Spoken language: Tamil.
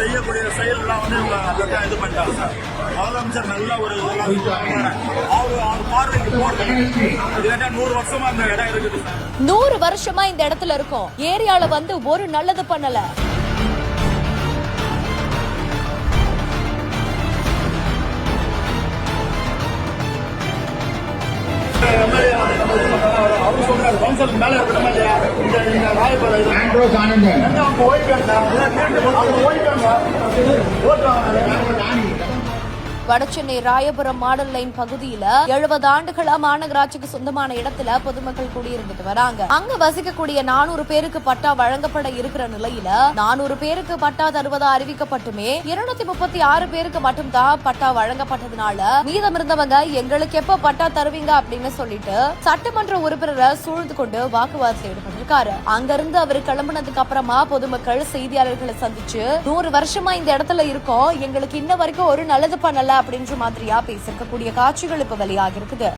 செய்யக்கூடிய செயல்லாம் வந்து இவங்க இது பண்ணிட்டாங்க சார். முதலமைச்சர் நல்ல ஒரு அவர் பார்வைக்கு போறது இது கேட்டா 100 வருஷமா இந்த இடம் இருக்குது சார். 100 வருஷமா இந்த இடத்துல இருக்கும். ஏரியால வந்து ஒரு நல்லது பண்ணல. அவர் சொல்றாரு கவுன்சிலுக்கு மேல இருக்கணுமா இல்லையா இந்த ராயபுரம் வடசென்னை ராயபுரம் மாடல் லைன் பகுதியில 70 ஆண்டுகளா மாநகராட்சிக்கு சொந்தமான இடத்துல பொதுமக்கள் குடியிருந்துட்டு வராங்க. அங்க வசிக்கக்கூடிய 400 பேருக்கு பட்டா வழங்கப்பட இருக்கிற நிலையில 400 பேருக்கு பட்டா தருவதா அறிவிக்கப்பட்டுமே 236 பேருக்கு மட்டும்தான் பட்டா வழங்கப்பட்டதுனால மீதமிருந்தவங்க எங்களுக்கு எப்ப பட்டா தருவீங்க அப்படின்னு சொல்லிட்டு சட்டமன்ற உறுப்பினரை சூழ்ந்து கொண்டு வாக்குவாதத்தில் ஈடுபட்டிருக்காரு. அங்கிருந்து அவர் கிளம்பினதுக்கு அப்புறமா பொதுமக்கள் செய்தியாளர்களை சந்திச்சு 100 வருஷமா இந்த இடத்துல இருக்கோம், எங்களுக்கு இன்ன வரைக்கும் ஒரு நல்லது பண்ணல அப்படின்ற மாதிரியா பேசிருக்கக்கூடிய காட்சிகள் இப்ப வெளியாகி இருக்குது.